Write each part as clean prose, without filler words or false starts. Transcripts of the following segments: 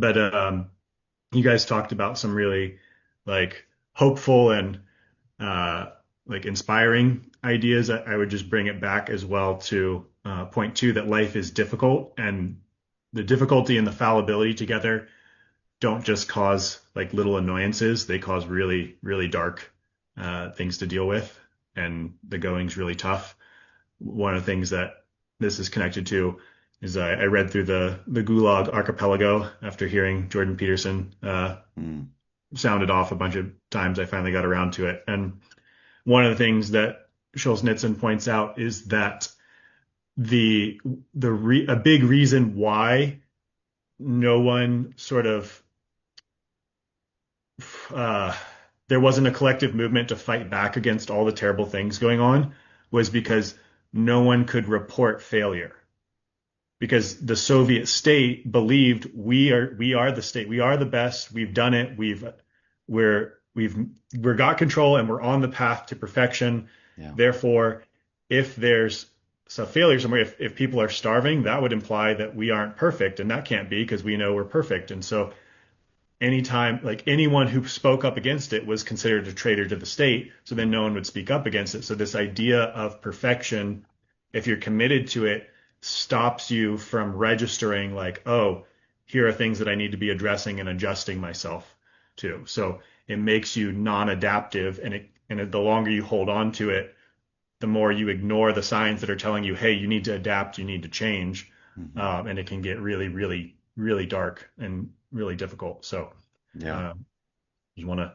but you guys talked about some really like hopeful and uh, like inspiring ideas. I would just bring it back as well to point two that life is difficult, and the difficulty and the fallibility together don't just cause like little annoyances, they cause really, really dark things to deal with, and the going's really tough. One of the things that this is connected to is I read through the Gulag Archipelago after hearing Jordan Peterson Mm. sounded off a bunch of times. I finally got around to it, and one of the things that Schulz-Nitzan points out is that a big reason why no one sort of uh, there wasn't a collective movement to fight back against all the terrible things going on was because no one could report failure. Because the Soviet state believed we are the state, we are the best, we've done it, we've we're got control and we're on the path to perfection. Yeah. Therefore, if there's some failure somewhere, if people are starving, that would imply that we aren't perfect, and that can't be because we know we're perfect. And so anytime, like anyone who spoke up against it was considered a traitor to the state. So then no one would speak up against it. So this idea of perfection, if you're committed to it, stops you from registering like, oh, here are things that I need to be addressing and adjusting myself to. So it makes you non-adaptive, and the longer you hold on to it, the more you ignore the signs that are telling you, hey, you need to adapt, you need to change, Hmm. and it can get really, really, really dark and really difficult. So Yeah. um, you want to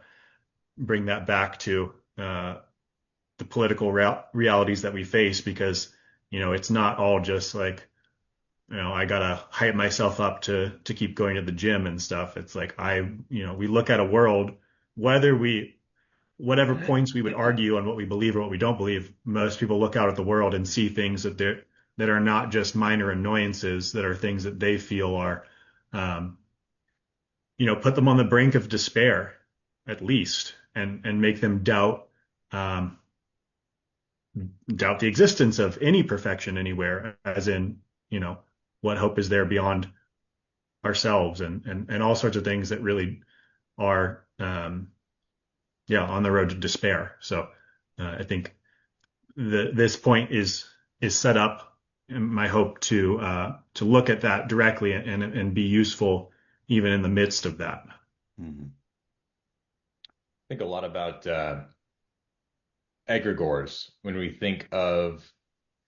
bring that back to the political realities that we face because it's not all just like I gotta hype myself up to keep going to the gym and stuff. It's like we look at a world, whether we whatever points we would argue on what we believe or what we don't believe, most people look out at the world and see things that are not just minor annoyances, that are things that they feel are, um, put them on the brink of despair, at least, and make them um, doubt the existence of any perfection anywhere, as in, what hope is there beyond ourselves and all sorts of things that really are, yeah, on the road to despair. So I think this point is set up in my hope to look at that directly and be useful even in the midst of that. Hmm. Think a lot about egregores when we think of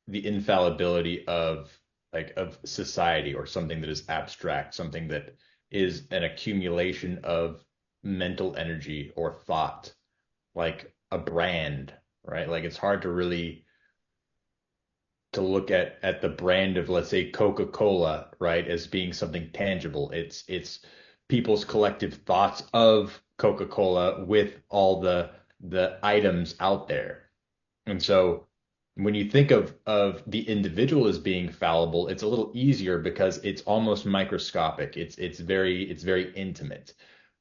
the infallibility of society or something that is abstract, something that is an accumulation of mental energy or thought, like a brand, right? Like it's hard to really to look at the brand of, let's say, Coca-Cola, right, as being something tangible. It's people's collective thoughts of Coca-Cola with all the items out there. And so when you think of the individual as being fallible, it's a little easier because it's almost microscopic. It's very intimate.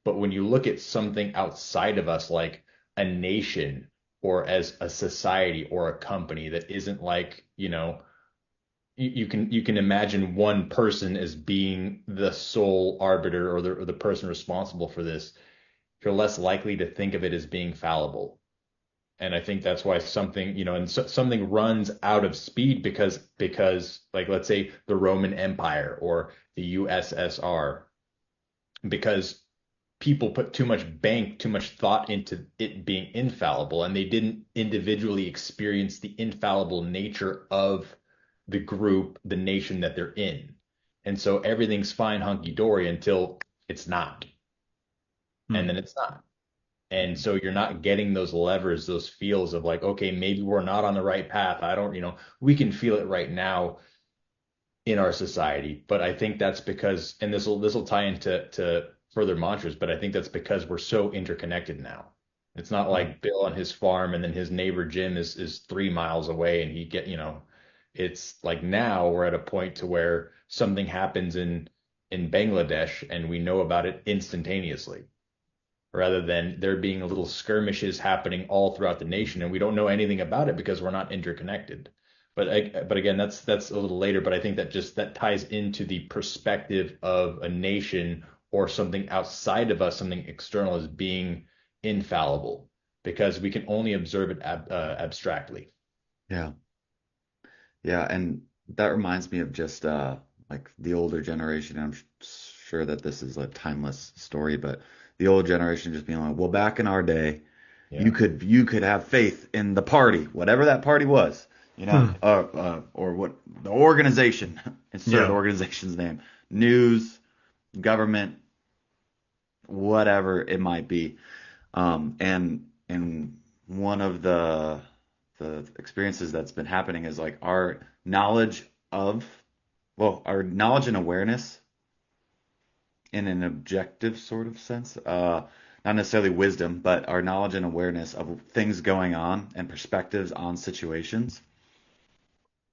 But when you look at something outside of us, like a nation or as a society or a company that isn't like, you can imagine one person as being the sole arbiter or the person responsible for this, you're less likely to think of it as being fallible. And I think that's why something runs out of speed because like let's say the Roman Empire or the USSR, because people put too much thought into it being infallible, and they didn't individually experience the infallible nature of the group, the nation that they're in. And so everything's fine, hunky dory until it's not. And Hmm. then it's not. And so you're not getting those levers, those feels of like, okay, maybe we're not on the right path. I don't, we can feel it right now in our society. But I think that's because, and this will tie into further mantras, but I think that's because we're so interconnected now. It's not Hmm. like Bill on his farm and then his neighbor Jim is 3 miles away and it's like now we're at a point to where something happens in Bangladesh and we know about it instantaneously, rather than there being little skirmishes happening all throughout the nation and we don't know anything about it because we're not interconnected. But again, that's a little later. But I think that ties into the perspective of a nation or something outside of us, something external, as being infallible because we can only observe it abstractly. Yeah. Yeah, and that reminds me of just like the older generation. I'm sure that this is a timeless story, but the old generation just being like, well, back in our day, Yeah. you could have faith in the party, whatever that party was, Hmm. or what the organization, insert Yeah. organization's name, news, government, whatever it might be. And one of the experiences that's been happening is like of our knowledge and awareness in an objective sort of sense, not necessarily wisdom, but our knowledge and awareness of things going on and perspectives on situations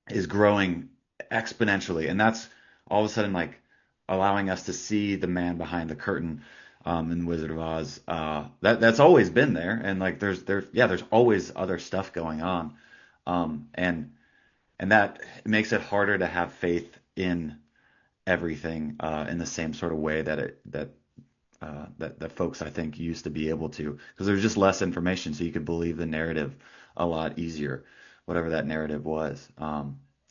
is growing exponentially, and that's all of a sudden like allowing us to see the man behind the curtain in Wizard of Oz. That's always been there, and like there's always other stuff going on, and that makes it harder to have faith in everything in the same sort of way that folks I think used to be able to, because there's just less information, so you could believe the narrative a lot easier, whatever that narrative was.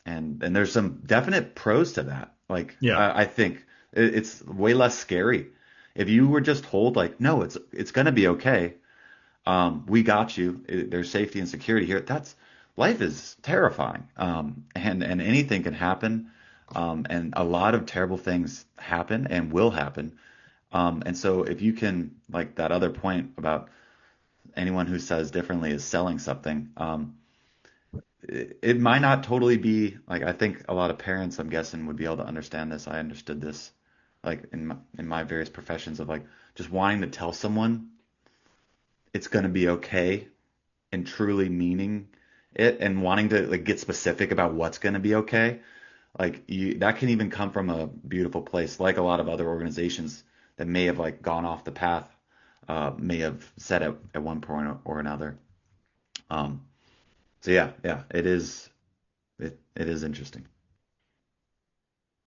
And there's some definite pros to that. Like Yeah. I think it's way less scary if you were just told like, no, it's gonna be okay. We got you. There's safety and security here. That's life is terrifying, and anything can happen, and a lot of terrible things happen and will happen. And so if you can, like that other point about anyone who says differently is selling something, it might not totally be like I think a lot of parents, I'm guessing, would be able to understand this. I understood this, like in my various professions of like just wanting to tell someone it's going to be okay and truly meaning it and wanting to like get specific about what's going to be okay. Like that can even come from a beautiful place, like a lot of other organizations that may have like gone off the path, may have said at one point or another. Um, so yeah, it is interesting.